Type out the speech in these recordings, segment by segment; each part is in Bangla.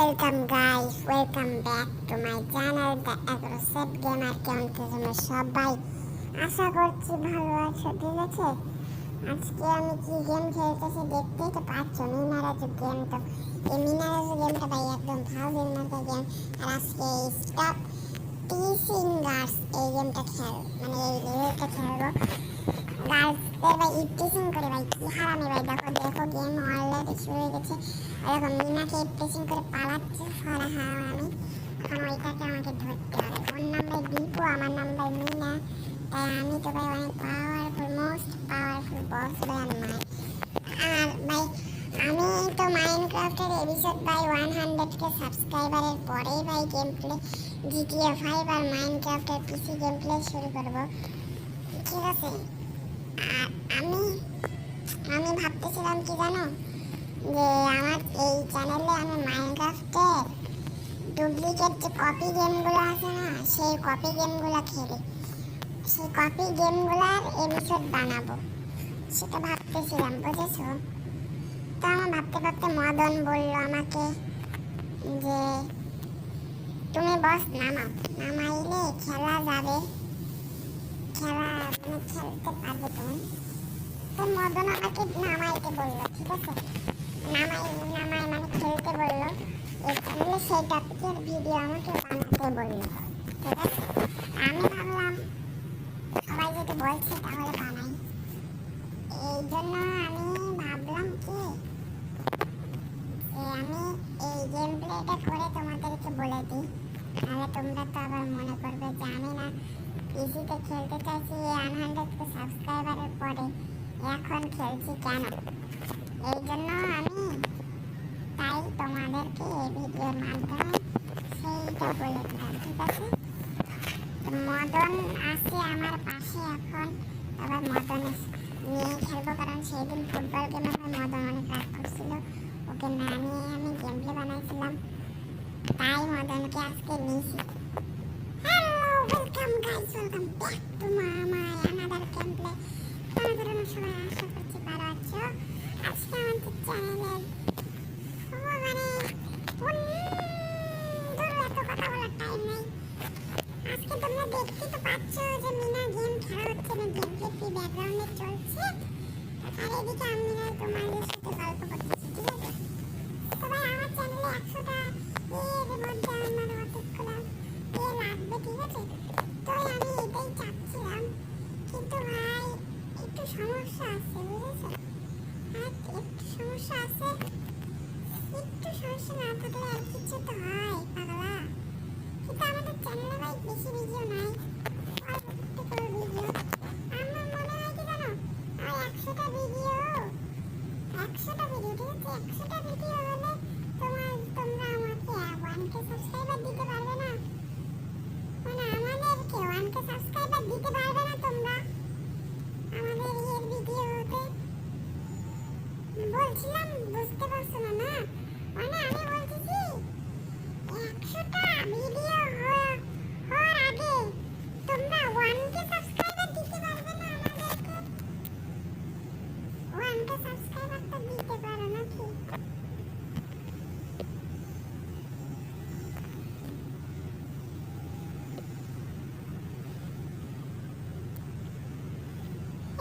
Welcome guys, welcome back to my channel The Aggressive Gamer। কেমন তোমরা সবাই? আশা করছি ভালো আছো। ঠিক আছে, আজকে আমি কি গেম খেলতেছি দেখতেই তো পাচ্ছ, মিনারাজু গেম। তো এই মিনারাজু গেমটা ভাই একদম ভালো একটা গেম। আর আজকে স্টপ টিচিং গার্লস এই গেমটা মানে এই লেভেলটা খেলবো। গার্লসদের ভাই ইপটিসিং করে ভাই, কি হারামি ভাই। দেখো দেখো গেম অলরেডি শুরু হয়ে গেছে। এরকম মিনাকে ইপটিসিং করে পালাচ্ছে সারা হারামি। এখন ওইটাকে আমাকে ধরতে হবে। ওর নাম ভাই দীপু, আমার নাম ভাই মিনা। তাই আমি তো ভাই অনেক পাওয়ারফুল, মোস্ট পাওয়ারফুল বস ভাই আমি। আর ভাই আমি তো মাইনক্রাফটের এপিসোড ভাই 100কে সাবস্ক্রাইবারের পরেই ভাই গেম প্লে জিটিএ 5 আর মাইনক্রাফটের পিসি গেম প্লে শুরু করব। ঠিক আছে, আর আমি ভাবতেছিলাম কি জানো, যে আমার এই চ্যানেলে আমি মাইনক্রাফটের ডুপ্লিকেট যে কপি গেমগুলো আছে না, সেই কপি গেমগুলো খেলি, সেই কপি গেমগুলোর এপিসোড বানাবো, সেটা ভাবতেছিলাম, বুঝেছো? তো আমার ভাবতে ভাবতে মদন বলল আমাকে যে তুমি বস নামাও, নামাইলে খেলা যাবে, খেলা মানে খেলতে পারবে তুমি। তো মদন আমাকে নামাইতে বললো। ঠিক আছে, নামাই মানে খেলতে বললো। এই চ্যানেলে সেই টপিকের ভিডিও আমাকে বানাতে বললো। ঠিক আছে, আমি ভাবলাম সবাই যদি বলছে তাহলে বানাই। এই জন্য আমি ভাবলাম কি যে আমি এই গেম প্লেটা করে তোমাদেরকে বলে দিই, তাহলে তোমরা তো আবার মনে করবে যে আমি না পিসিতে খেলতে চাইছি 100কে সাবস্ক্রাইবারের পরে, এখন খেলছি কেন। এই জন্য আমি তাই তোমাদেরকে এই ভিডিওর মাধ্যমে সেইটা বলে দিলাম। ঠিক আছে, মদন আছে আমার পাশে এখন। আবার মদন নিয়ে খেলবো, কারণ সেই দিন ফুটবল গেমে মদন অনেক রাগ করছিল, ওকে না নিয়ে আমি গেম প্লে বানাইছিলাম, তাই মদনকে আজকে নিয়েছি। Hello, welcome guys, welcome back to my another game play. তোমরা সবাই আশা করছি ভালো আছো। আজকে আমাদের চ্যানেলের মানে এত কথা বলার টাইম নেই। আজকে তোমরা দেখতে তো পাচ্ছ যে মিনা গেম খেলা হচ্ছে না, গেম প্লে ফ্রি ব্যাকগ্রাউন্ডে চলছে, আর এদিকে আমি না তোমাদের সাথে গল্প করতেছি। ঠিক আছে, তো ভাই আমার চ্যানেলে 100টা এর মধ্যে আমার অতগুলো লাগবে। ঠিক আছে, তো আমি এটাই চাচ্ছিলাম, কিন্তু ভাই একটু সমস্যা আছে, বুঝেছো? হ্যাঁ, একটু সমস্যা আছে। একটু সমস্যা না থাকলে আর কিছু তো হয় পাগলা। কিন্তু আমাদের চ্যানেলে ভাই বেশি ভিডিও নাই, অল্প করে ভিডিও। আমার মনে হয় কি জানো, আর 100টা ভিডিও, ঠিক আছে, 100টা ভিডিও হলে তোমরা আমাকে 1K সাবস্ক্রাইবার দিতে পারবে না, মানে আমাদেরকে 1K সাবস্ক্রাইবার দিতে পারবে না তোমরা আমাদের এর ভিডিওতে। বলছিলাম বুঝতে পারছো না? না মানে আমি বলতেছি 100টা ভিডিও হওয়ার আগে তোমরা 1K সাবস্ক্রাইবার দিতে পারবে না আমাদেরকে। 1K সাবস্ক্রাইবার তো দিতে পারো নাকি?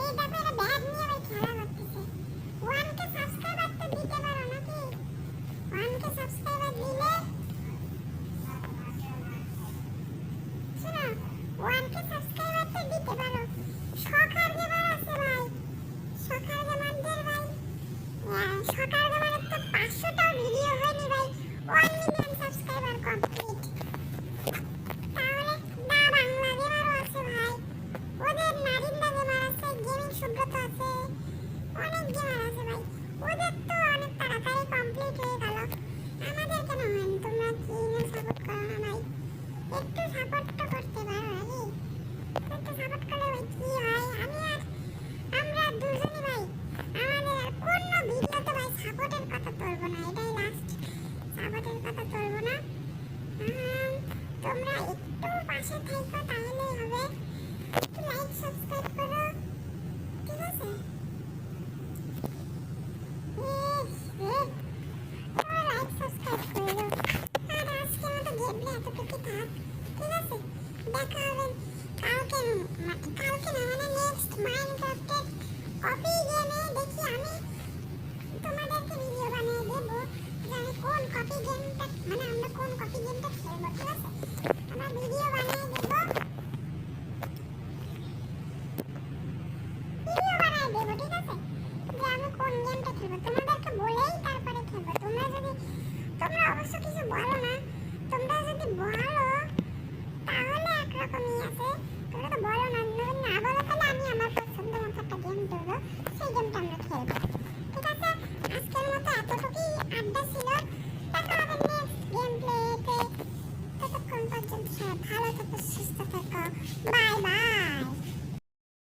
এই দেখো, এরা ব্যাগ নিয়ে ভাই খেলা করতেছে। 1K সাবস্ক্রাইবার তো দিতে পারো নাকি? 1K সাবস্ক্রাইবার দিলে শোনো, 1K সাবস্ক্রাইবার তো দিতে পারো। সকার গেমার আছে ভাই, সকার গেমারদের ভাই, সকার গেমারের তো 500টাও ভিডিও হয়নি ভাই, 1 মিলিয়ন সাবস্ক্রাইবার কমপ্লিট। তাহলে দা বাংলা গেমারও আছে ভাই, ওদের নারিন্দা গেমার আছে, গেমিং সুব্রত আছে, অনেক গেমার আছে ভাই, ওদের তো অনেক তাড়াতাড়ি কমপ্লিট হয়ে গেল। আমাদের কেন হয়নি? তোমরা কি না সাপোর্ট করো না ভাই? একটু সাপোর্ট তো করতে পারো নাকি? একটু সাপোর্ট করলে ভাই কি হয়, আমি আর আমরা দুজনই ভাই, আমাদের আর কোনো ভিডিওতে ভাই সাপোর্টের কথা তুলবো না, এটাই লাস্ট। সাপোর্টের কথা তুলবো না। তোমরা একটু পাশে থাকো, তাহলেই হবে। একটু লাইক সাবস্ক্রাইব করো, ঠিক আছে? তোমরা লাইক সাবস্ক্রাইব করো। এতটুকু থাক, ঠিক আছে? দেখা হবে কালকে, কালকে না মানে নেক্সট মাইনক্রাফটের কপি